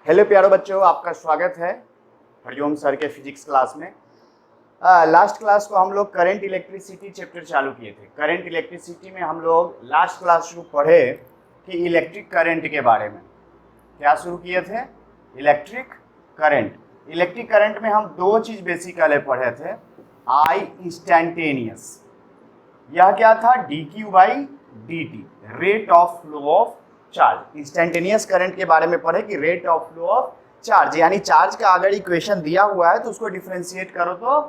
Hello प्यारो बच्चों, आपका स्वागत है हरिओम सर के फिजिक्स क्लास में। लास्ट क्लास को हम लोग करंट इलेक्ट्रिसिटी चैप्टर चालू किए थे। करंट इलेक्ट्रिसिटी में हम लोग लास्ट क्लास को पढ़े कि इलेक्ट्रिक करंट के बारे में। क्या शुरू किए थे? Electric current. इलेक्ट्रिक करंट में हम दो चीज़ बेसिकली पढ़े थे। आई इंस्टेंटेनियस, यह क्या था? D Q by D T, rate of flow of charge. Instantaneous current के बारे में पढ़े कि rate of flow of charge, यानी चार्ज का अगर इक्वेशन दिया हुआ है तो उसको डिफरेंशिएट करो तो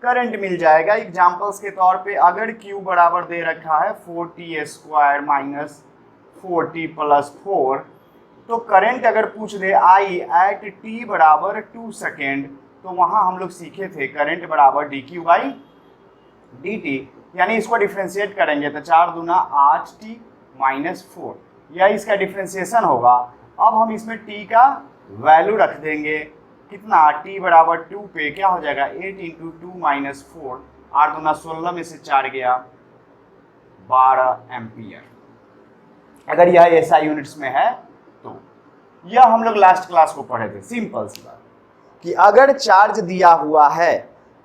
करंट मिल जाएगा। एग्जांपल्स के तौर पे अगर Q बराबर दे रखा है 4t square minus 4t plus 4, तो करंट अगर पूछ दे I एट t बराबर 2 सेकेंड, तो वहां हम लोग सीखे थे करंट बराबर dq बाई dt, यानी इसको डिफरेंशिएट करेंगे तो 4 दूना 8t माइनस 4, यह इसका डिफरेंशिएशन होगा। अब हम इसमें t का वैल्यू रख देंगे, कितना? t बराबर 2 पे क्या हो जाएगा? 8 इंटू 2 माइनस 4, 8 दूना 16 में से 4 गया 12 एम्पियर। अगर यह एसआई यूनिट्स में है तो यह हम लोग लास्ट क्लास को पढ़े थे। सिंपल सी बात कि अगर चार्ज दिया हुआ है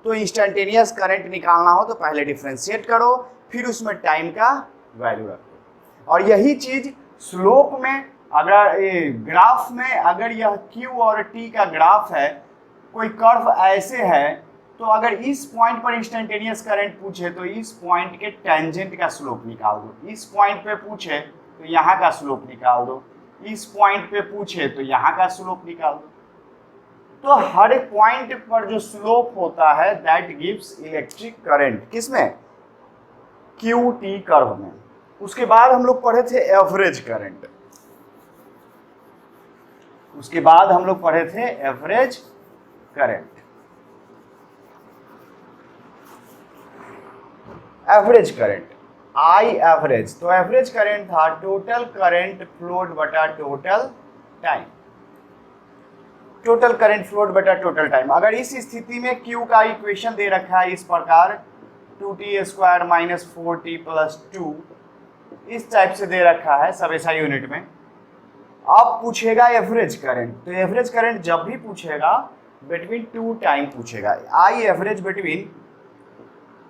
तो इंस्टेंटेनियस करंट निकालना हो तो पहले डिफरेंशिएट करो, फिर उसमें टाइम का वैल्यू रखो। और यही चीज स्लोप में, अगर ग्राफ में अगर यह Q और T का ग्राफ है, कोई कर्व ऐसे है, तो अगर इस पॉइंट पर इंस्टेंटेनियस करंट पूछे तो इस पॉइंट के टेंजेंट का स्लोप निकाल दो। इस पॉइंट पे पूछे तो यहाँ का स्लोप निकाल दो, इस पॉइंट पे पूछे तो यहाँ का स्लोप निकाल दो। तो हर एक पॉइंट पर जो स्लोप होता है दैट गिव्स इलेक्ट्रिक करंट। किसमें? QT कर्व में। उसके बाद हम लोग पढ़े थे एवरेज करंट। उसके बाद हम लोग पढ़े थे average current. Average current, I average. तो एवरेज करंट था टोटल करंट फ्लोड बटा total time. Total current flowed बटा टोटल टाइम। अगर इस स्थिति में Q का इक्वेशन दे रखा है इस प्रकार 2t square minus 4t plus 2, इस टाइप से दे रखा है सब ऐसा यूनिट में। अब पूछेगा एवरेज करंट, तो एवरेज करंट जब भी पूछेगा बिटवीन टू टाइम पूछेगा। आई एवरेज बिटवीन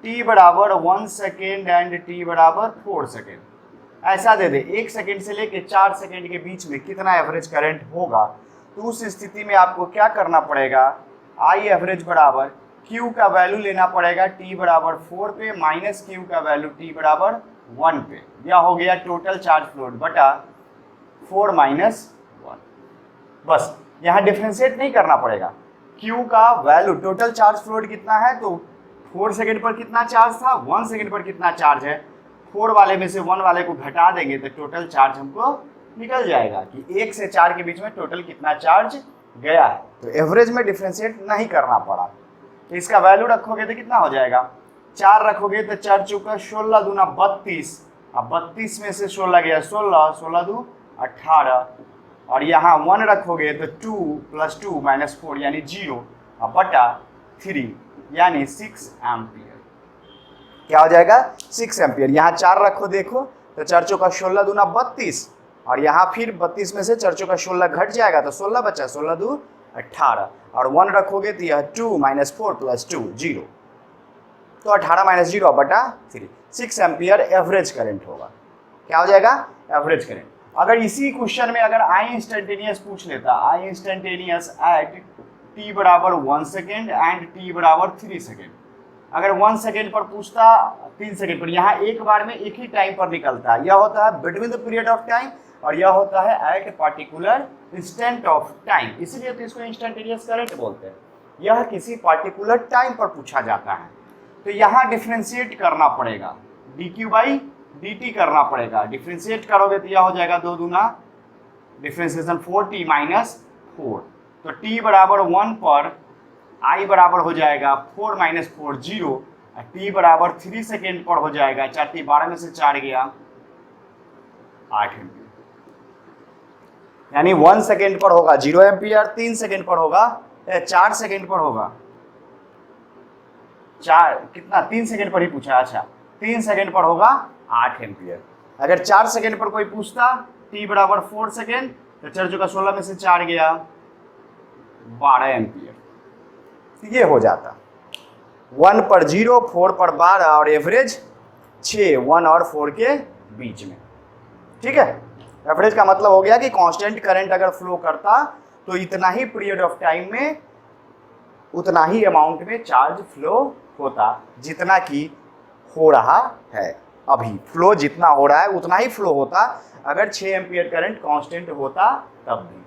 t बराबर 1 सेकेंड एंड t बराबर 4 सेकेंड, ऐसा दे दे। 1 सेकेंड से लेके 4 सेकेंड के बीच में कितना एवरेज करंट होगा, तो उस स्थिति में आपको क्या करना पड़ेगा? आई एवरेज बराबर Q का वैल्यू लेना पड़ेगा t बराबर 4 पे माइनस Q का वैल्यू t बराबर 1 पे। यह हो गया टोटल चार्ज फ्लोड बटा 4 माइनस 1। बस यहाँ डिफरेंशिएट नहीं करना पड़ेगा। Q का वैल्यू टोटल चार्ज फ्लोड कितना है, तो 4 सेकेंड पर कितना चार्ज था, 1 सेकेंड पर कितना चार्ज है, 4 वाले में से 1 वाले को घटा देंगे तो टोटल चार्ज हमको निकल जाएगा कि 1 से 4 के बीच में टोटल कितना चार्ज गया है। तो एवरेज में डिफरेंशिएट नहीं करना पड़ा। तो इसका वैल्यू रखोगे तो कितना हो जाएगा? 4 रखोगे तो 4 चौका 16 दूना 32, अब 32 में से 16 गया 16, 16 दू 18, और यहाँ 1 रखोगे तो 2 प्लस 2 माइनस 4 यानी 0, अब बटा 3 यानी 6 एम्पियर। क्या हो जाएगा? 6 एम्पियर। यहाँ 4 रखो, देखो तो 4 चौका 16 दूना 32, और यहाँ फिर 32 में से 4 चौका 16 घट जाएगा तो 16 बचा, 16 दू 18, और 1 रखोगे तो यह 2 माइनस 4 प्लस 2 0, तो 18 माइनस 0 बटा 3, 6 एम्पियर एवरेज करंट होगा। क्या हो जाएगा? Average current. अगर इसी क्वेश्चन में अगर आई इंस्टेंटेनियस पूछ लेता, आई इंस्टेंटेनियस एट t बराबर 1 सेकेंड एंड t बराबर 3 सेकेंड, अगर 1 सेकेंड पर पूछता, 3 सेकेंड पर, यहाँ एक बार में एक ही टाइम पर निकलता है। यह होता है between the period of time और यह होता है eight particular instant of time, इसलिए तो इसको इंस्टेंटेनियस करंट बोलते हैं। यह किसी पार्टिकुलर टाइम पर पूछा जाता है, तो यहाँ डिफरेंशिएट करना पड़ेगा, dq बाई dt करना पड़ेगा। डिफरेंशिएट करोगे तो यह हो जाएगा 2 दूना डिफरेंशिएशन 4t माइनस 4, तो t बराबर 1 पर i बराबर हो जाएगा 4 माइनस 4 0, t बराबर 3 सेकेंड पर हो जाएगा 4t 12 में से 4 गया 8 एम्पियर, यानी 1 सेकेंड पर होगा 0 एम्पियर, 3 सेकेंड पर होगा 4 सेकेंड पर होगा 4 कितना 3 सेकेंड पर ही पूछा, अच्छा 3 सेकेंड पर होगा 8 एम्पियर। अगर 4 सेकेंड पर कोई पूछता t बराबर 4 सेकेंड, तो 4 चौका 16 में से 4 गया 12 एम्पियर। ये हो जाता 1 पर 0, 4 पर 12 और एवरेज 6, 1 और 4 के बीच में। ठीक है, एवरेज का मतलब हो गया कि कांस्टेंट करंट अगर फ्लो करता तो इतना ही पीरियड ऑफ टाइम में उतना ही अमाउंट में चार्ज फ्लो होता जितना कि हो रहा है। अभी फ्लो जितना हो रहा है उतना ही फ्लो होता अगर 6 एम्पियर करंट कांस्टेंट होता तब भी।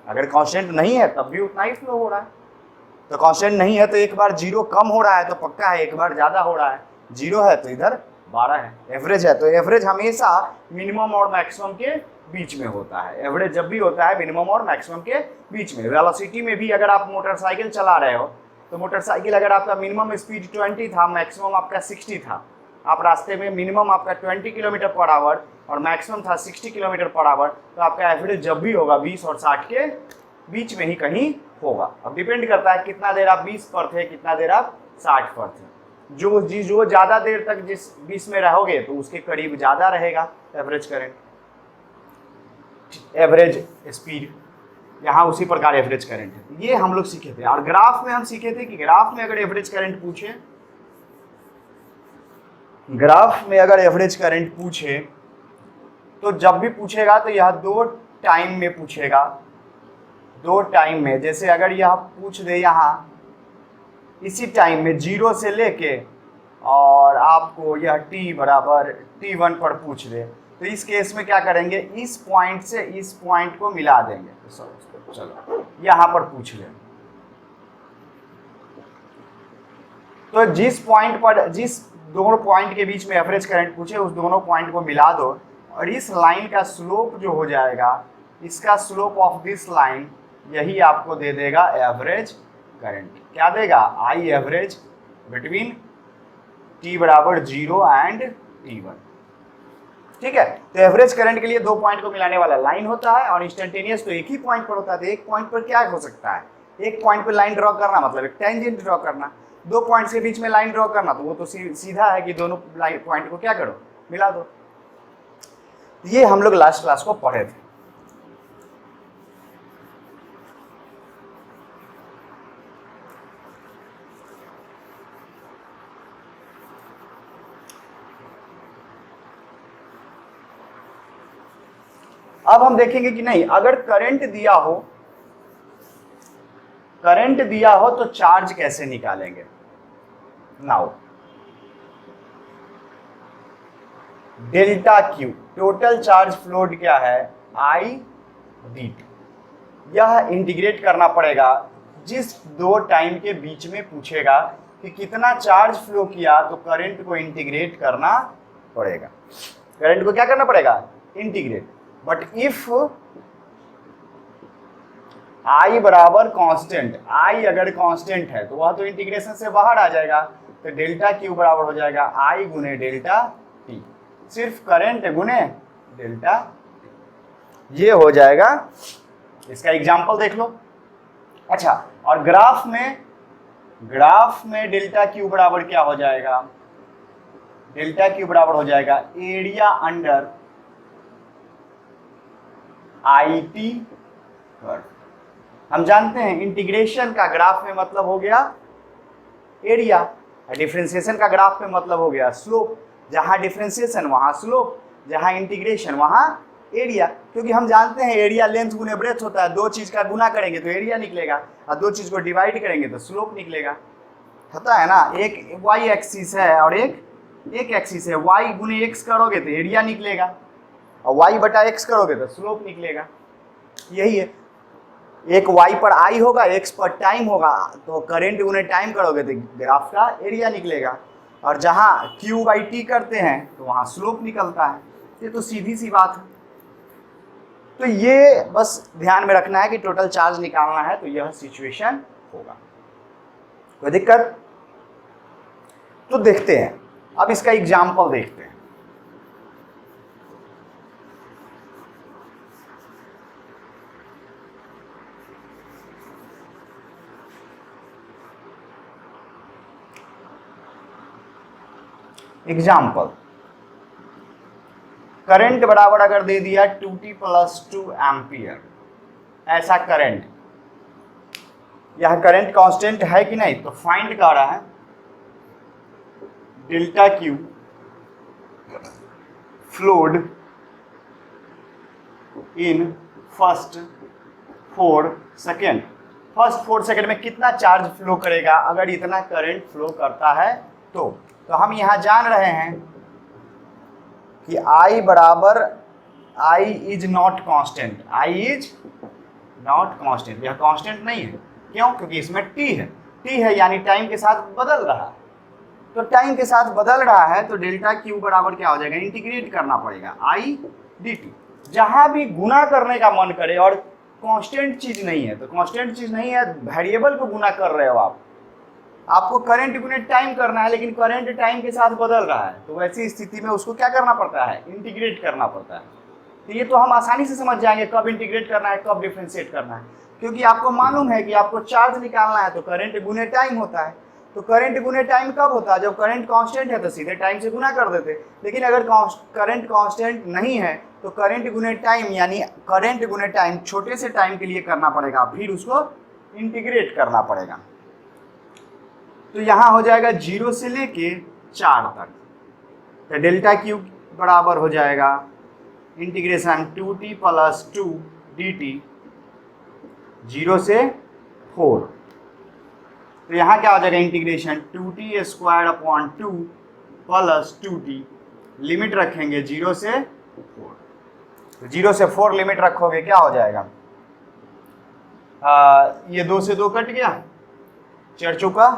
अगर कांस्टेंट नहीं है तब भी उतना ही फ्लो हो रहा है। तो कांस्टेंट नहीं है तो एक बार 0 कम हो रहा है तो पक्का है एक बार ज़्यादा हो रहा है। 0 है तो इधर 12 है। एवरेज है तो एवरेज हमेशा मिनिमम और मैक्सिमम के बीच में होता है। एवरेज जब भी होता है मिनिमम और मैक्सिमम के बीच में। वेलोसिटी में भी अगर आप मोटरसाइकिल चला रहे हो तो मोटरसाइकिल अगर आपका मिनिमम स्पीड 20 था, मैक्सिमम आपका 60 था, आप रास्ते में मिनिमम आपका 20 किलोमीटर पर आवर और मैक्सिमम था 60 किलोमीटर पर आवर, तो आपका एवरेज जब भी होगा 20 और 60 के बीच में ही कहीं होगा। अब डिपेंड करता है कितना देर आप 20 पर थे, कितना देर आप 60 पर थे। जो ज़्यादा देर तक जिस 20 में रहोगे तो उसके करीब ज़्यादा रहेगा एवरेज करंट, एवरेज स्पीड। यहाँ उसी प्रकार एवरेज करंट है। ये हम लोग सीखे थे। और ग्राफ में हम सीखे थे कि ग्राफ में अगर एवरेज करंट पूछे, ग्राफ में अगर एवरेज करंट पूछे तो जब भी पूछेगा तो यह 2 टाइम में पूछेगा। 2 टाइम में, जैसे अगर यह पूछ दे यहाँ इसी टाइम में 0 से लेके और आपको यह t बराबर t1 पर पूछ दे तो इस केस में क्या करेंगे, इस पॉइंट से इस पॉइंट को मिला देंगे। चलो यहाँ पर पूछ ले तो जिस पॉइंट पर, जिस दोनों पॉइंट के बीच में एवरेज करंट पूछे उस दोनों पॉइंट को मिला दो और इस लाइन का स्लोप जो हो जाएगा, इसका स्लोप ऑफ दिस लाइन यही आपको दे देगा एवरेज करंट। क्या देगा, आई एवरेज बिटवीन t बराबर 0 एंड t1। ठीक है, तो एवरेज करंट के लिए 2 पॉइंट को मिलाने वाला लाइन होता है और इंस्टेंटेनियस तो एक ही पॉइंट पर होता है। तो एक पॉइंट पर क्या हो सकता है, एक पॉइंट पर लाइन ड्रॉ करना मतलब एक टेंजेंट ड्रॉ करना। 2 पॉइंट्स के बीच में लाइन ड्रॉ करना तो वो तो सीधा है कि दोनों लाइन पॉइंट को क्या करो, मिला दो। ये हम लोग लास्ट क्लास को पढ़े थे। अब हम देखेंगे कि नहीं, अगर करंट दिया हो तो चार्ज कैसे निकालेंगे। Now delta Q, total charge flowed क्या है, आई डी टी। यह इंटीग्रेट करना पड़ेगा जिस 2 टाइम के बीच में पूछेगा कि कितना चार्ज फ्लो किया तो करंट को इंटीग्रेट करना पड़ेगा। करंट को क्या करना पड़ेगा, इंटीग्रेट। बट इफ आई बराबर कांस्टेंट, आई अगर कांस्टेंट है तो वह तो इंटीग्रेशन से बाहर आ जाएगा। तो डेल्टा क्यू बराबर हो जाएगा आई गुने डेल्टा टी, सिर्फ करंट गुने डेल्टा टी। ये हो जाएगा। इसका एग्जांपल देख लो। अच्छा, और ग्राफ में डेल्टा क्यू बराबर क्या हो जाएगा, डेल्टा क्यू बराबर हो जाएगा area under I T curve. हम जानते हैं इंटीग्रेशन का ग्राफ में मतलब हो गया एरिया, डिफरेंशिएशन का ग्राफ में मतलब हो गया स्लोप। जहां डिफरेंशिएशन वहां स्लोप, जहां इंटीग्रेशन वहां एरिया। क्योंकि हम जानते हैं एरिया लेंथ गुने ब्रेथ होता है। 2 चीज का गुना करेंगे तो एरिया निकलेगा और 2 चीज को डिवाइड करेंगे तो स्लोप निकलेगा। होता है ना, एक वाई एक्सिस है और एक एक्सिस है। वाई गुने एक्स करोगे तो एरिया निकलेगा और y बटा x करोगे तो स्लोप निकलेगा। यही है, एक y पर i होगा, x पर टाइम होगा, तो करंट गुने टाइम करोगे तो ग्राफ का एरिया निकलेगा। और जहां q बाई t करते हैं तो वहां स्लोप निकलता है। ये तो सीधी सी बात है। तो ये बस ध्यान में रखना है कि टोटल चार्ज निकालना है तो यह सिचुएशन होगा। कोई दिक्कत? तो देखते हैं, अब इसका एग्जाम्पल देखते हैं। एग्जाम्पल, करंट बराबर अगर दे दिया 2t + 2 एम्पियर, ऐसा करंट यह करंट कांस्टेंट है कि नहीं, तो फाइंड कर रहा है delta Q flowed in first 4 second. First 4 second में कितना चार्ज फ्लो करेगा अगर इतना करंट फ्लो करता है तो हम यहां जान रहे हैं कि I बराबर I is not constant, I is not constant, यह कांस्टेंट नहीं है। क्यों? क्योंकि इसमें t है यानी टाइम के साथ बदल रहा है। तो टाइम के साथ बदल रहा है तो डेल्टा क्यू बराबर क्या हो जाएगा, इंटीग्रेट करना पड़ेगा I dt। जहां भी गुना करने का मन करे और कांस्टेंट चीज नहीं है, तो कांस्टेंट चीज नहीं है, वेरिएबल को गुना कर रहे हो आपको करंट गुने टाइम करना है, लेकिन करंट टाइम के साथ बदल रहा है, तो वैसी स्थिति में उसको क्या करना पड़ता है, इंटीग्रेट करना पड़ता है। तो ये तो हम आसानी से समझ जाएंगे कब इंटीग्रेट करना है, कब डिफरेंशिएट करना है, क्योंकि आपको मालूम है कि आपको चार्ज निकालना है तो करंट गुने टाइम होता है। तो करंट गुने टाइम कब होता है, जब करंट कांस्टेंट है तो सीधे टाइम से गुना कर देते। लेकिन अगर करंट कांस्टेंट नहीं है तो करंट गुने टाइम यानी करंट गुने टाइम छोटे से टाइम के लिए करना पड़ेगा, फिर उसको इंटीग्रेट करना पड़ेगा। तो यहाँ हो जाएगा 0 से लेके 4 तक, तो डेल्टा क्यू बराबर हो जाएगा इंटीग्रेशन 2t + 2 dt 0 से 4। तो यहाँ क्या हो जाएगा, इंटीग्रेशन 2t² / 2 + 2t, लिमिट रखेंगे 0 से 4। तो 0 से 4 लिमिट रखोगे क्या हो जाएगा, ये 2 से 2 कट गया, 4 चौका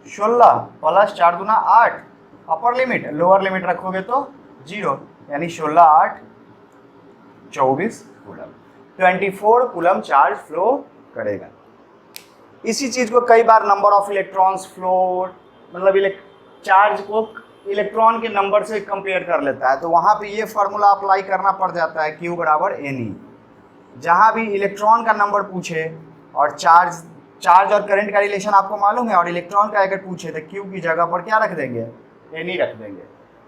16 + 4 दूना 8, अपर लिमिट, लोअर लिमिट रखोगे तो 0 यानी 16 8 24 कूलम, 24 कूलम चार्ज फ्लो करेगा। इसी चीज को कई बार नंबर ऑफ इलेक्ट्रॉन्स फ्लो, मतलब चार्ज को इलेक्ट्रॉन के नंबर से कंपेयर कर लेता है, तो वहां पे ये फार्मूला अप्लाई करना पड़ जाता है, Q बराबर Ne। जहां भी इलेक्ट्रॉन का नंबर पूछे और चार्ज और करंट का रिलेशन आपको मालूम है, और इलेक्ट्रॉन का अगर पूछे तो Q की जगह पर क्या रख देंगे, Ne रख देंगे,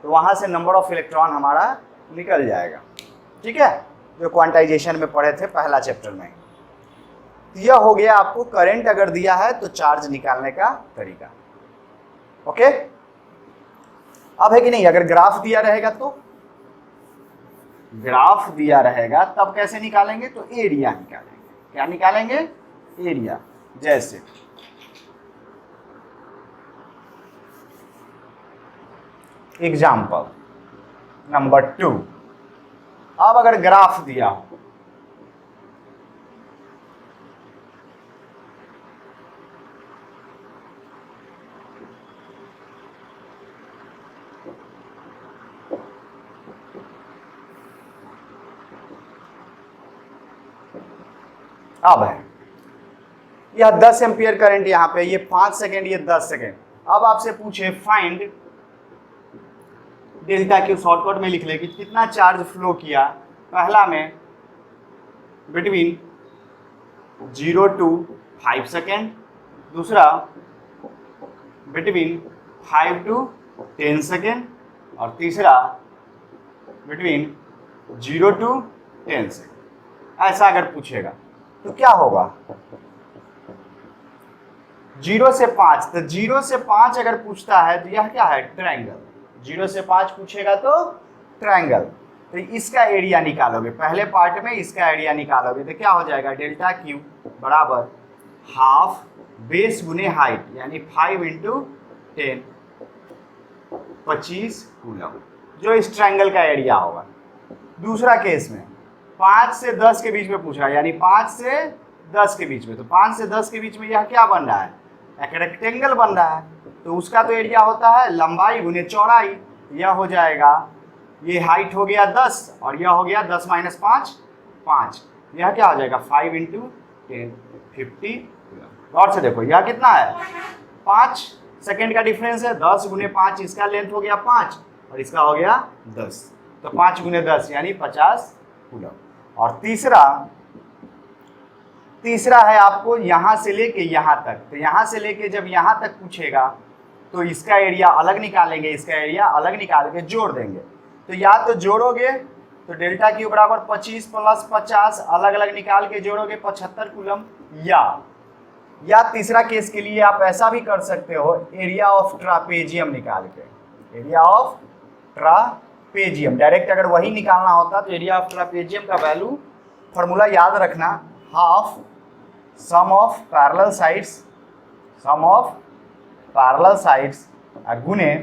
तो वहां से नंबर ऑफ इलेक्ट्रॉन हमारा निकल जाएगा। ठीक है, जो क्वांटाइजेशन में पढ़े थे पहला चैप्टर में। यह हो गया आपको करंट अगर दिया है तो चार्ज निकालने का तरीका। ओके, अब है कि नहीं, अगर ग्राफ दिया रहेगा तो ग्राफ दिया रहेगा तब कैसे निकालेंगे, तो एरिया निकालेंगे। क्या निकालेंगे, एरिया। जैसे एग्जाम्पल नंबर 2, अब अगर ग्राफ दिया हो अब है यह 10 एम्पियर करंट यहाँ पे, ये 5 सेकेंड, ये 10 सेकेंड। अब आपसे पूछे फाइंड डेल्टा क्यू, शॉर्टकट में लिख ले कि कितना चार्ज फ्लो किया पहला में बिटवीन 0 to 5 सेकेंड, दूसरा बिटवीन 5 to 10 सेकेंड, और तीसरा बिटवीन 0 to 10 सेकेंड। ऐसा अगर पूछेगा तो क्या होगा, 0 से 5, तो 0 से 5 अगर पूछता है तो यह क्या है, ट्रायंगल। 0 से 5 पूछेगा तो ट्रायंगल, तो इसका एरिया निकालोगे, पहले पार्ट में इसका एरिया निकालोगे तो क्या हो जाएगा, डेल्टा क्यू बराबर हाफ बेस गुने हाइट यानी 5 × 10 25 कूलम, जो इस ट्रायंगल का एरिया होगा। दूसरा केस में 5 से 10 के बीच में पूछ रहा है, यानी 5 से 10 के बीच में, तो 5 से 10 के बीच में यह क्या बन रहा है, एक रेक्टेंगल बन रहा है, तो उसका तो एरिया होता है लंबाई गुने चौड़ाई। यह हो जाएगा, ये हाइट हो गया 10 और यह हो गया 10 - 5 5, यह क्या हो जाएगा 5 × 10 50। गौर से देखो यह कितना है, 5 सेकेंड का डिफरेंस है, 10 × 5, इसका लेंथ हो गया 5 और इसका हो गया 10, तो 5 × 10 यानी 50 कूलम। और तीसरा है आपको यहाँ से लेके यहाँ तक, तो यहाँ से लेके जब यहाँ तक पूछेगा तो इसका एरिया अलग निकालेंगे, इसका एरिया अलग निकाल के जोड़ देंगे। तो या तो जोड़ोगे तो डेल्टा क्यू बराबर 25 + 50 अलग अलग निकाल के जोड़ोगे 75 कूलम, या या तीसरा केस के लिए आप ऐसा भी कर सकते हो, एरिया ऑफ ट्रापेजियम निकाल के, एरिया ऑफ ट्रापेजियम डायरेक्ट अगर वही निकालना होता तो एरिया ऑफ ट्रापेजियम का वैल्यू फॉर्मूला याद रखना, half sum of parallel sides, sum of parallel sides गुने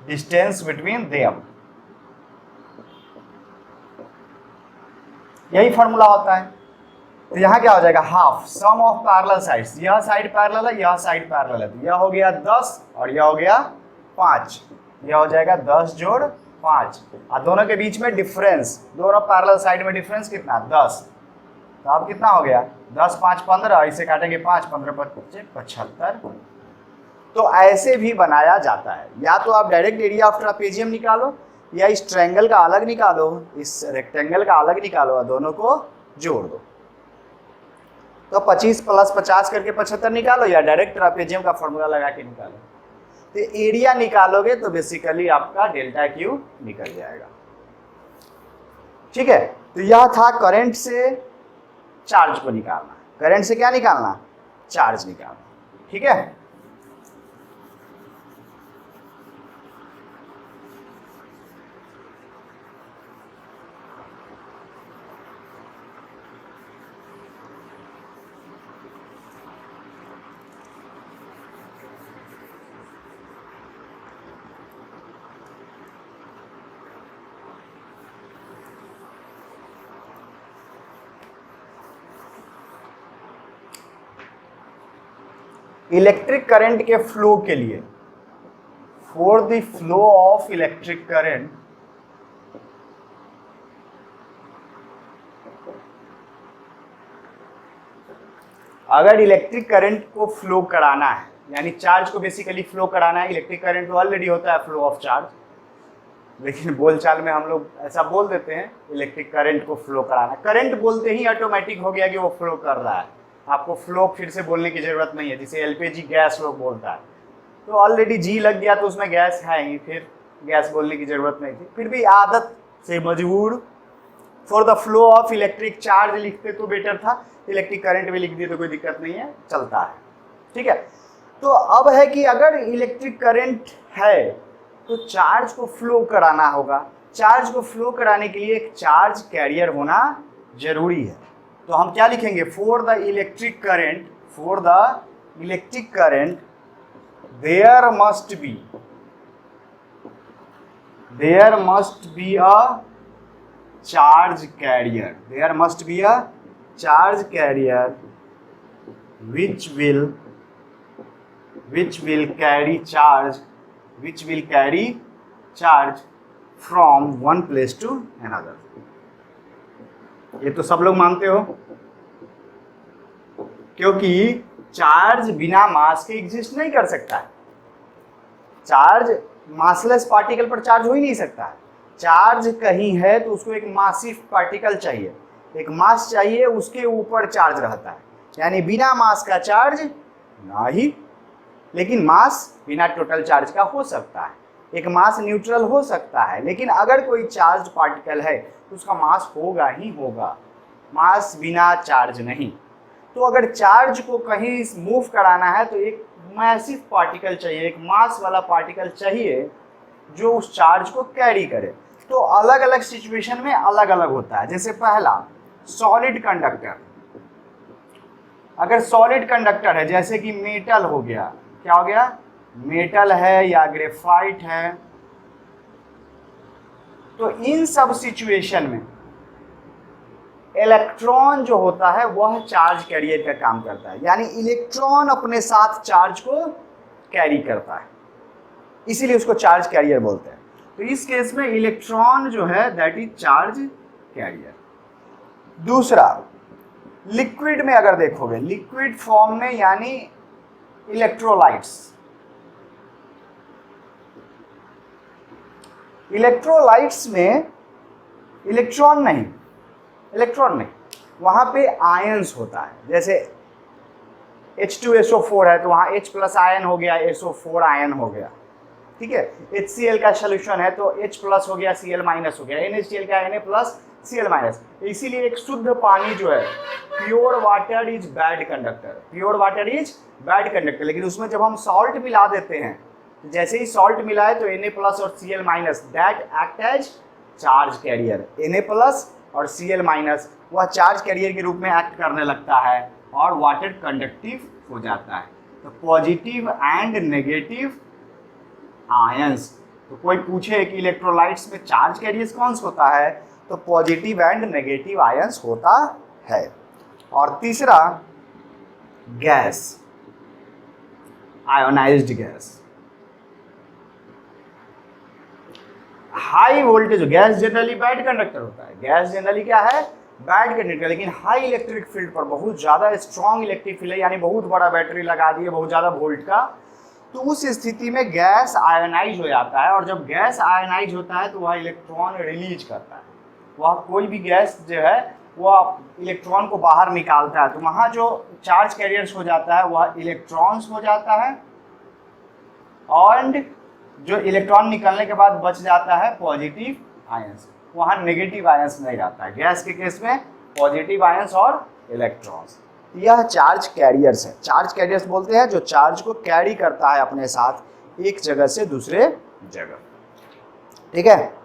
डिस्टेंस बिटवीन देम, यही फॉर्मूला होता है। तो यहाँ क्या हो जाएगा, half sum of parallel sides, यह साइड पैरेलल है, यह साइड पैरेलल है, तो यह हो गया 10 और यह हो गया 5, यह हो जाएगा 10 जोड़ 5, और दोनों के बीच में डिफरेंस, दोनों पैरेलल साइड में डिफरेंस कितना 10, तो अब कितना हो गया 10 5 15, इसे काटेंगे 5 15 25 75। तो ऐसे भी बनाया जाता है, या तो आप डायरेक्ट एरिया ऑफ ट्रापेजियम निकालो, या इस ट्रायंगल का अलग निकालो, इस रेक्टेंगल का अलग निकालो और दोनों को जोड़ दो। तो 25 + 50 करके 75 निकालो, या डायरेक्ट ट्रापेजियम का फॉर्मूला लगा के निकालो। तो एरिया निकालोगे तो बेसिकली आपका डेल्टा क्यू निकल जाएगा। ठीक है, तो यह था करंट से चार्ज को निकालना, करंट से क्या निकालना, चार्ज निकालना। ठीक है, इलेक्ट्रिक करंट के फ्लो के लिए, for the flow of electric current अगर इलेक्ट्रिक करंट को फ्लो कराना है, यानी चार्ज को बेसिकली फ्लो कराना है, इलेक्ट्रिक करंट तो ऑलरेडी होता है फ्लो ऑफ चार्ज, लेकिन बोलचाल में हम लोग ऐसा बोल देते हैं इलेक्ट्रिक करंट को फ्लो कराना। करंट बोलते ही ऑटोमेटिक हो गया कि वो फ्लो कर रहा है, आपको फ्लो फिर से बोलने की जरूरत नहीं है, जिसे एलपीजी गैस लोग बोलता है, तो ऑलरेडी जी लग गया तो उसमें गैस है ही, फिर गैस बोलने की जरूरत नहीं थी, फिर भी आदत से मजबूर for the flow of electric charge लिखते तो बेटर था, इलेक्ट्रिक करंट भी लिख दिए तो कोई दिक्कत नहीं है, चलता है। ठीक है, तो अब है कि अगर इलेक्ट्रिक करंट है तो चार्ज को फ्लो कराना होगा, चार्ज को फ्लो कराने के लिए एक चार्ज कैरियर होना जरूरी है। तो हम क्या लिखेंगे, for the electric current, for the electric current there must be a charge carrier, there must be a charge carrier which will carry charge from one place to another। ये तो सब लोग मानते हो, क्योंकि चार्ज बिना मास के एग्जिस्ट नहीं कर सकता है, चार्ज मासलेस पार्टिकल पर चार्ज हो ही नहीं सकता है, चार्ज कहीं है तो उसको एक मासिव पार्टिकल चाहिए, एक मास चाहिए, उसके ऊपर चार्ज रहता है, यानी बिना मास का चार्ज नहीं, लेकिन मास बिना टोटल चार्ज का हो सकता है, एक मास न्यूट्रल हो सकता है, लेकिन अगर कोई चार्ज पार्टिकल है तो उसका मास होगा ही होगा, मास बिना चार्ज नहीं। तो अगर चार्ज को कहीं मूव कराना है तो एक मैसिव पार्टिकल चाहिए, एक मास वाला पार्टिकल चाहिए जो उस चार्ज को कैरी करे। तो अलग अलग सिचुएशन में अलग अलग होता है। जैसे पहला सॉलिड कंडक्टर, अगर सॉलिड कंडक्टर है जैसे कि मेटल हो गया, क्या हो गया, मेटल है या ग्रेफाइट है, तो इन सब सिचुएशन में इलेक्ट्रॉन जो होता है वह चार्ज कैरियर का काम करता है, यानी इलेक्ट्रॉन अपने साथ चार्ज को कैरी करता है, इसीलिए उसको चार्ज कैरियर बोलते हैं। तो इस केस में इलेक्ट्रॉन जो है दैट इज चार्ज कैरियर। दूसरा, लिक्विड में अगर देखोगे, लिक्विड फॉर्म में यानी इलेक्ट्रोलाइट्स, इलेक्ट्रोलाइट्स में इलेक्ट्रॉन नहीं, वहां पे आयंस होता है। जैसे H2SO4 है तो वहां H+ आयन हो गया, SO4 आयन हो गया, ठीक है। HCl का सोल्यूशन है तो H+ हो गया, Cl- हो गया, NaCl का Na+ Cl-, इसीलिए एक शुद्ध पानी जो है, pure water is bad conductor, pure water is bad conductor. लेकिन उसमें जब हम सॉल्ट मिला देते हैं, तो जैसे ही सॉल्ट मिलाए तो Na+ और Cl- that act as charge carrier, Na+ और Cl- वह चार्ज कैरियर के रूप में एक्ट करने लगता है और वाटर कंडक्टिव हो जाता है। तो पॉजिटिव एंड नेगेटिव आयंस, तो कोई पूछे कि इलेक्ट्रोलाइट्स में चार्ज कैरियर्स कौन सा होता है, तो पॉजिटिव एंड नेगेटिव आयंस होता है। और तीसरा gas, ionised gas. High voltage gas generally bad conductor होता है, गैस जनरली क्या है, बैड कंडक्टर। लेकिन हाई इलेक्ट्रिक फील्ड पर, बहुत ज़्यादा स्ट्रॉन्ग इलेक्ट्रिक फील्ड है, यानी बहुत बड़ा बैटरी लगा दिए बहुत ज़्यादा वोल्ट का, तो उस स्थिति में गैस आयनाइज हो जाता है। और जब गैस आयनाइज होता है तो वह इलेक्ट्रॉन रिलीज करता है, वह कोई भी गैस जो है वह इलेक्ट्रॉन को बाहर निकालता है। तो वहाँ जो चार्ज कैरियर्स हो जाता है वह इलेक्ट्रॉन्स हो जाता है, और जो इलेक्ट्रॉन निकलने के बाद बच जाता है पॉजिटिव आयंस, वहाँ नेगेटिव आयंस नहीं रहता है। गैस के केस में पॉजिटिव आयंस और इलेक्ट्रॉन्स, यह चार्ज कैरियर्स है। चार्ज कैरियर्स बोलते हैं जो चार्ज को कैरी करता है अपने साथ एक जगह से दूसरे जगह। ठीक है,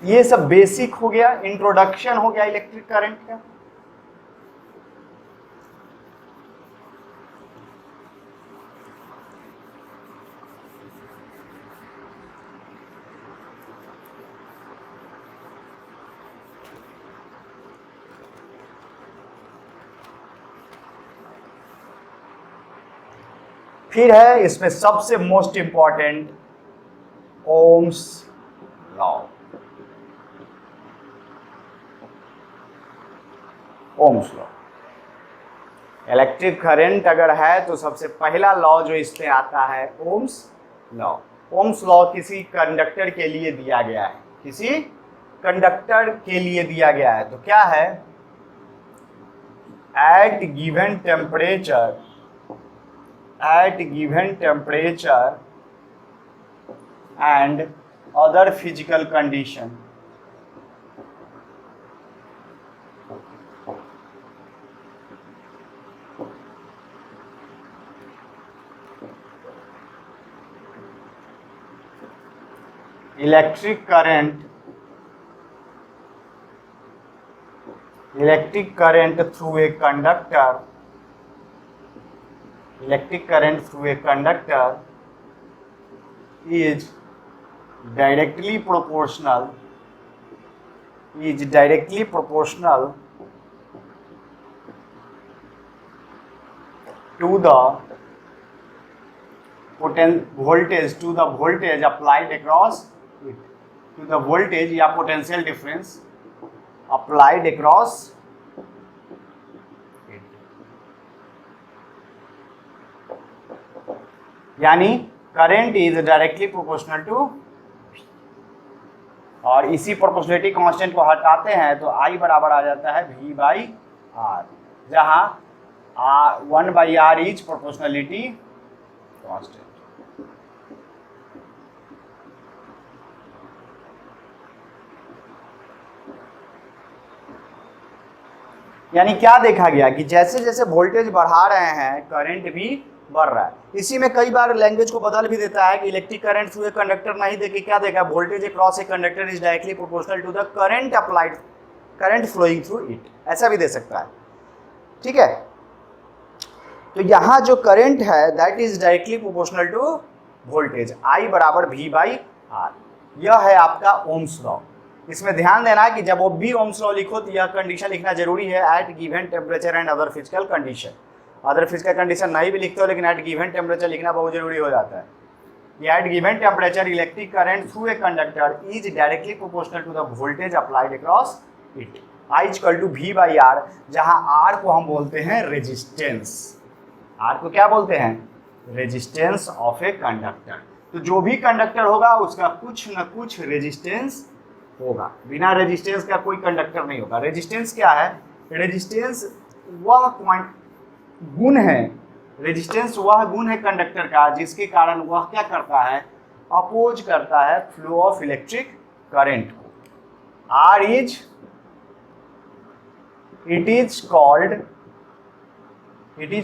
ये सब बेसिक हो गया, इंट्रोडक्शन हो गया इलेक्ट्रिक करंट का। फिर है इसमें सबसे most important Ohm's law. Ohm's law, electric current अगर है तो सबसे पहला लॉ जो इस पे आता है ओम्स लॉ। ओम्स लॉ किसी कंडक्टर के लिए दिया गया है, किसी कंडक्टर के लिए दिया गया है। तो क्या है, at given temperature, at given temperature and other physical condition, electric current through a conductor, electric current through a conductor is directly proportional to the voltage applied across it, to the voltage या potential difference applied across it। यानी current is directly proportional to, और इसी proportionality constant को हटाते हैं तो I बराबर आ जाता है V/R, जहां 1/R इज प्रोपोर्शनलिटी कांस्टेंट। यानी क्या देखा गया कि जैसे जैसे वोल्टेज बढ़ा रहे हैं करंट भी बढ़ रहा है। इसी में कई बार लैंग्वेज को बदल भी देता है कि electric current through a conductor नहीं देके क्या देखा, voltage across a conductor is directly proportional to the current applied, current flowing through it, ऐसा भी दे सकता है। ठीक है, तो यहाँ जो करंट है that is directly proportional to voltage, I बराबर V/R। यह है आपका ओम्स लॉ। इसमें ध्यान देना है कि जब वो भी ओम्स लॉ लिखो तो यह कंडीशन लिखना जरूरी है, at given temperature and other physical condition. Other physical condition नहीं भी लिखते हो लेकिन एट गिवन टेम्परेचर लिखना बहुत जरूरी हो जाता है। At given temperature electric current through a conductor is directly proportional to the voltage applied across it, I equal to V/R, जहां R को हम बोलते हैं रेजिस्टेंस। R को क्या बोलते हैं, रेजिस्टेंस ऑफ ए कंडक्टर। तो जो भी कंडक्टर होगा उसका कुछ न कुछ रेजिस्टेंस होगा, बिना रेजिस्टेंस का कोई कंडक्टर नहीं होगा। रेजिस्टेंस क्या है, रेजिस्टेंस गुण है, रेजिस्टेंस वह गुण है कंडक्टर का जिसके कारण वह क्या करता है, अपोज करता है फ्लो ऑफ इलेक्ट्रिक करंट को। R is, it is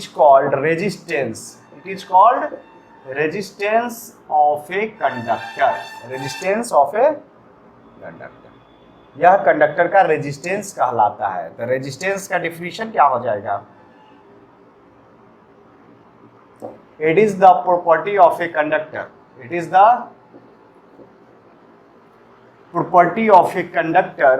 called resistance, it is called resistance of a conductor, resistance of a conductor, यह कंडक्टर का रेजिस्टेंस कहलाता है। तो रेजिस्टेंस का डिफिनीशन क्या हो जाएगा, it is the property of a conductor, it is the property of a conductor,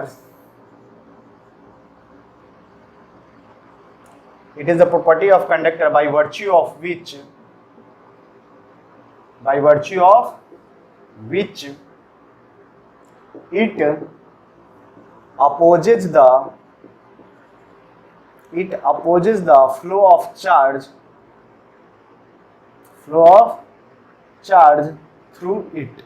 it is the property of conductor by virtue of which it opposes the flow of charge through it।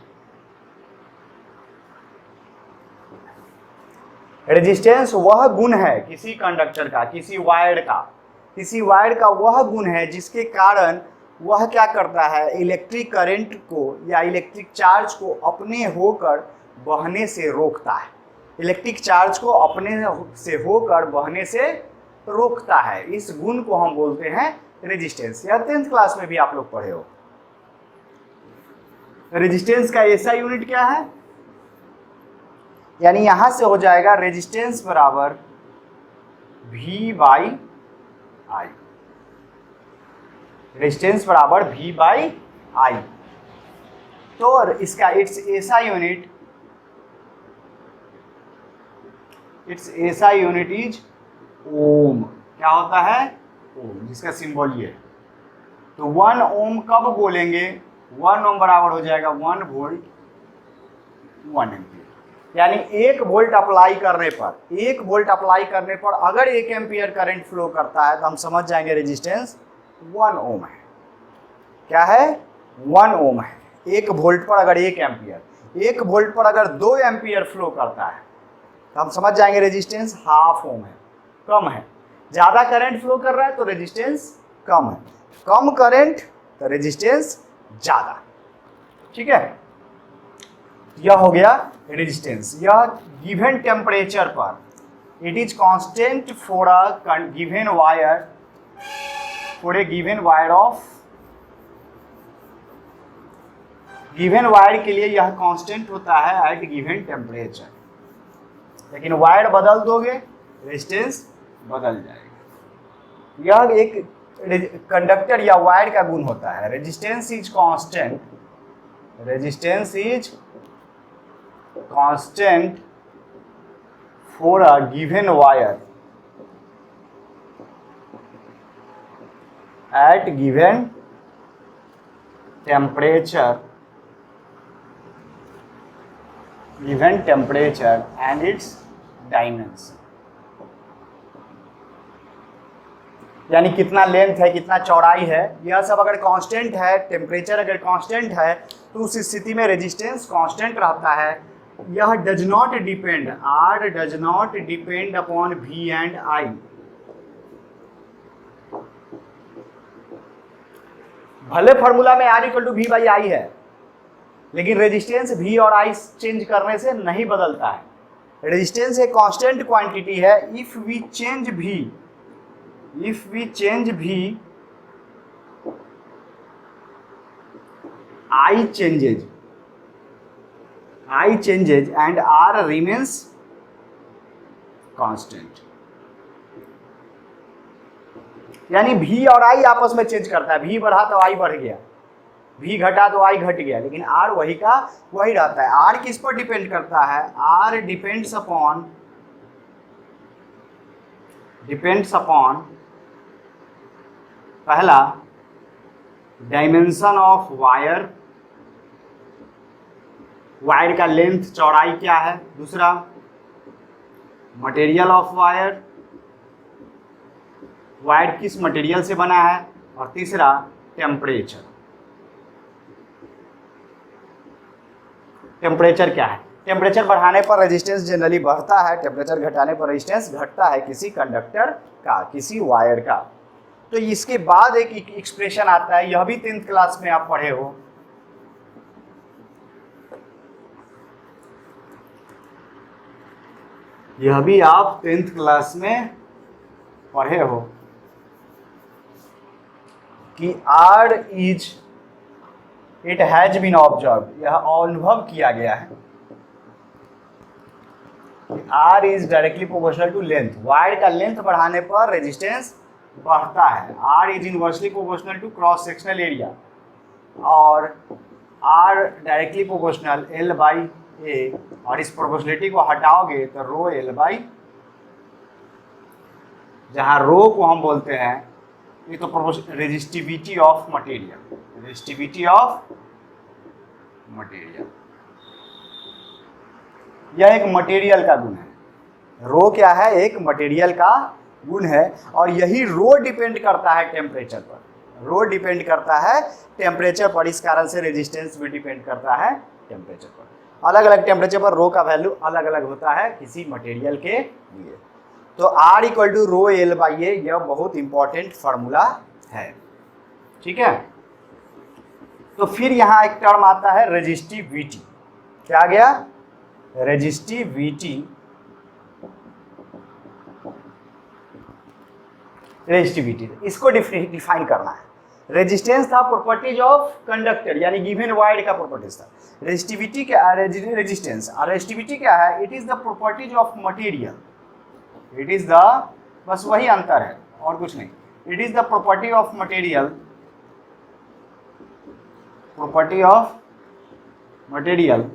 Resistance वह गुण है किसी conductor का, किसी wire का वह गुण है जिसके कारण वह क्या करता है, इलेक्ट्रिक करंट को या इलेक्ट्रिक चार्ज को अपने होकर बहने से रोकता है, इलेक्ट्रिक चार्ज को अपने से होकर बहने से रोकता है। इस गुण को हम बोलते हैं रेजिस्टेंस। यह 10th क्लास में भी आप लोग पढ़े हो। रेजिस्टेंस का ऐसा यूनिट क्या है, यानी यहां से हो जाएगा रेजिस्टेंस बराबर V बाई आई, रेजिस्टेंस बराबर V बाई आई। तो इसका इट्स ऐसा यूनिट इज ओम। क्या होता है, ओम, जिसका सिंबल ये है। तो 1 ओम कब बोलेंगे, 1 ओम बराबर हो जाएगा 1 वोल्ट 1 एम्पियर। यानी 1 वोल्ट अप्लाई करने पर अगर 1 एम्पियर करंट फ्लो करता है तो हम समझ जाएंगे रेजिस्टेंस 1 ओम है। क्या है, 1 ओम है। 1 वोल्ट पर अगर 1 एम्पियर, 1 वोल्ट पर अगर 2 एम्पियर फ्लो करता है तो हम समझ जाएंगे रेजिस्टेंस हाफ ओम है, कम है। ज्यादा करंट फ्लो कर रहा है तो रेजिस्टेंस कम है, कम करंट तो रेजिस्टेंस ज्यादा। ठीक है, यह हो गया रेजिस्टेंस। यह गिवन टेम्परेचर पर it is constant for a given wire, given wire के लिए यह कांस्टेंट होता है एट गिवन टेम्परेचर। लेकिन वायर बदल दोगे रेजिस्टेंस बदल जाएगा। यह एक कंडक्टर या वायर का गुण होता है। Resistance is constant, for a given wire eight given temperature and its dimension। यानी कितना लेंथ है, कितना चौड़ाई है, यह सब अगर कांस्टेंट है, टेम्परेचर अगर कांस्टेंट है तो उस स्थिति में रेजिस्टेंस कांस्टेंट रहता है। यह does not depend, R does not depend upon V and I। भले फॉर्मूला में R equal to V by I है, लेकिन रेजिस्टेंस V और I चेंज करने से नहीं बदलता है। रेजिस्टेंस एक कांस्टेंट क्वांटिटी है। If we change V, I changes and R remains constant। यानी V और I आपस में चेंज करता है। V बढ़ा तो I बढ़ गया, V घटा तो I घट गया, लेकिन R वही का वही रहता है। R किस पर डिपेंड करता है, R डिपेंड्स अपॉन पहला डायमेंशन ऑफ वायर, वायर का लेंथ चौड़ाई क्या है, दूसरा मटेरियल ऑफ वायर, वायर किस मटेरियल से बना है, और तीसरा टेम्परेचर। टेम्परेचर क्या है, टेम्परेचर बढ़ाने पर रेजिस्टेंस जनरली बढ़ता है, टेम्परेचर घटाने पर रेजिस्टेंस घटता है किसी कंडक्टर का, किसी वायर का। तो इसके बाद एक एक्सप्रेशन आता है, यह भी 10th क्लास में आप पढ़े हो, यह भी आप 10th क्लास में पढ़े हो कि R is, it has been observe, यह अनुभव किया गया है, R is directly proportional to length, wire का लेंथ बढ़ाने पर रेजिस्टेंस बढ़ता है। R is inversely proportional to cross sectional area, और R directly proportional L by A, और इस प्रोपोर्शनलिटी को हटाओगे तो रो L बाई, जहाँ रो को हम बोलते हैं ये तो resistivity of material, resistivity of material, यह एक मटेरियल का गुण है। रो क्या है? एक मटेरियल का गुण है, और यही रो डिपेंड करता है टेम्परेचर पर, रो डिपेंड करता है टेम्परेचर पर, इस कारण से रेजिस्टेंस भी डिपेंड करता है टेम्परेचर पर। अलग अलग टेम्परेचर पर रो का वैल्यू अलग अलग होता है किसी मटेरियल के लिए। तो R equal to rho L by A, यह बहुत इंपॉर्टेंट फार्मूला है, ठीक है। तो फिर यहाँ एक टर्म आता है रेजिस्टिविटी, क्या आ गया? रेजिस्टिविटी, रेजिस्टिविटी इसको डिफाइन करना है। रेजिस्टेंस था प्रॉपर्टीज ऑफ कंडक्टर, यानी गिवन वायर का प्रॉपर्टीज था। रेजिस्टिविटी क्या है? रेजिस्टेंस, और रेजिस्टिविटी क्या है? It is the properties of material, it is the, बस वही अंतर है और कुछ नहीं। It is the property of material, property of material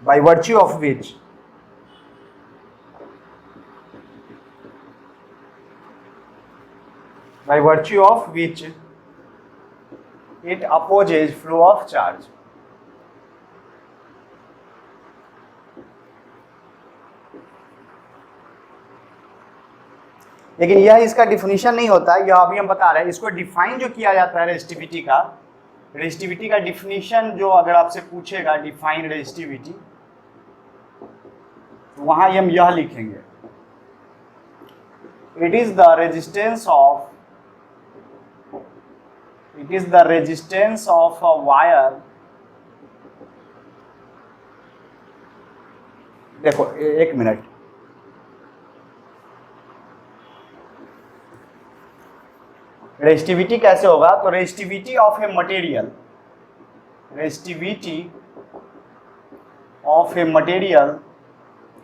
by virtue of which it opposes flow of charge। लेकिन यह इसका डिफिनीशन नहीं होता है, यह अभी हम बता रहे हैं। इसको डिफाइन जो किया जाता है रेजिस्टिविटी का, रेजिस्टिविटी का डिफिनीशन जो अगर आपसे पूछेगा डिफाइन रेजिस्टिविटी, तो वहां हम यह लिखेंगे, it is the resistance of, it is the resistance of a wire. देखो एक मिनट, रेजिस्टिविटी कैसे होगा? तो resistivity of a material, resistivity of a material,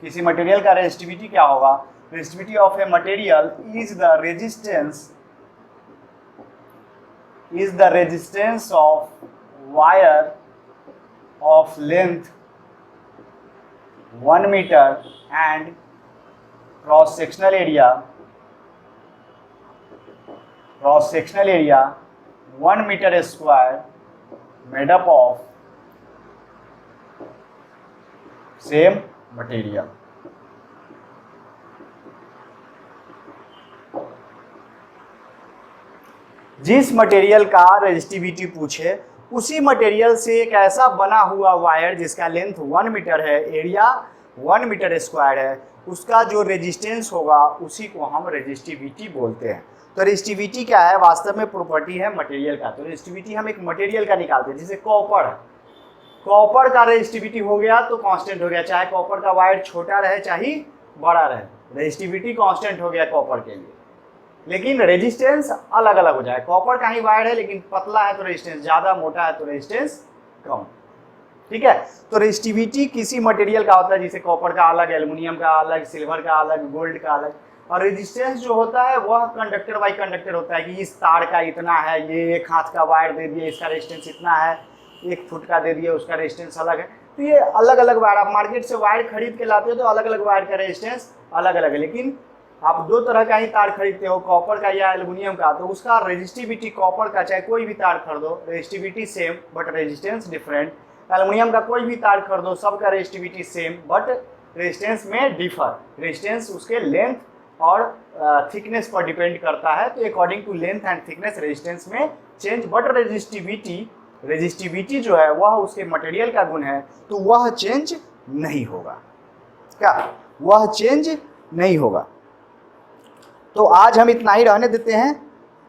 किसी मटेरियल का रेजिस्टिविटी क्या होगा? Resistivity of a material is the resistance of wire of length 1 metre and cross sectional area 1 metre square made up of same material. जिस material का resistivity पूछे, उसी material से एक ऐसा बना हुआ वायर जिसका लेंथ 1 मीटर है, एरिया 1 मीटर स्क्वायर है, उसका जो रेजिस्टेंस होगा उसी को हम रेजिस्टिविटी बोलते हैं। तो रेजिस्टिविटी क्या है? वास्तव में प्रॉपर्टी है मटेरियल का। तो रेजिस्टिविटी हम एक मटेरियल का निकालते हैं, जैसे कॉपर है, कॉपर का रेजिस्टिविटी हो गया तो कांस्टेंट हो गया, चाहे कॉपर का वायर छोटा रहे चाहे बड़ा रहे, रेजिस्टिविटी कांस्टेंट हो गया कॉपर के लिए। लेकिन रेजिस्टेंस अलग अलग हो जाए, कॉपर का ही वायर है लेकिन पतला है तो रेजिस्टेंस ज़्यादा, मोटा है तो रेजिस्टेंस कम, ठीक है। तो रेजिस्टिविटी किसी मटेरियल का होता है, जैसे कॉपर का अलग, एल्युमिनियम का अलग, सिल्वर का अलग, गोल्ड का अलग। और रेजिस्टेंस जो होता है वह कंडक्टर बाई कंडक्टर होता है कि इस तार का इतना है, ये 1 हाथ का वायर दे दिए इसका रेजिस्टेंस इतना है, 1 फुट का दे दिए उसका रेजिस्टेंस अलग है। तो ये अलग अलग वायर, आप मार्केट से वायर खरीद के लाते हो तो अलग अलग वायर का रेजिस्टेंस अलग अलग है। लेकिन आप 2 तरह का ही तार खरीदते हो, कॉपर का या एल्युमिनियम का, तो उसका रेजिस्टिविटी, कॉपर का चाहे कोई भी तार खरीदो resistivity same but resistance different. Aluminium का कोई भी तार खरीदो सबका रेजिस्टिविटी सेम बट रेजिस्टेंस में डिफर, रेजिस्टेंस उसके लेंथ और थिकनेस पर डिपेंड करता है। तो according to length and thickness resistance में चेंज, बट रेजिस्टिविटी जो है वह उसके मटेरियल का गुण है, तो वह चेंज नहीं होगा। क्या? वह चेंज नहीं होगा। तो आज हम इतना ही रहने देते हैं,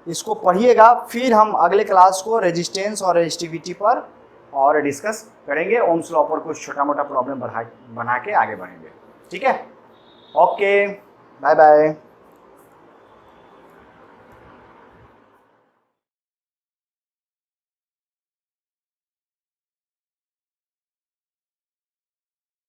इसको पढ़िएगा, फिर हम अगले क्लास को रेजिस्टेंस और रेजिस्टिविटी पर और डिस्कस करेंगे। ओम्स लॉ पर कुछ छोटा मोटा प्रॉब्लम बना के आगे बढ़ेंगे। ठीक है, ओके, बाय बाय।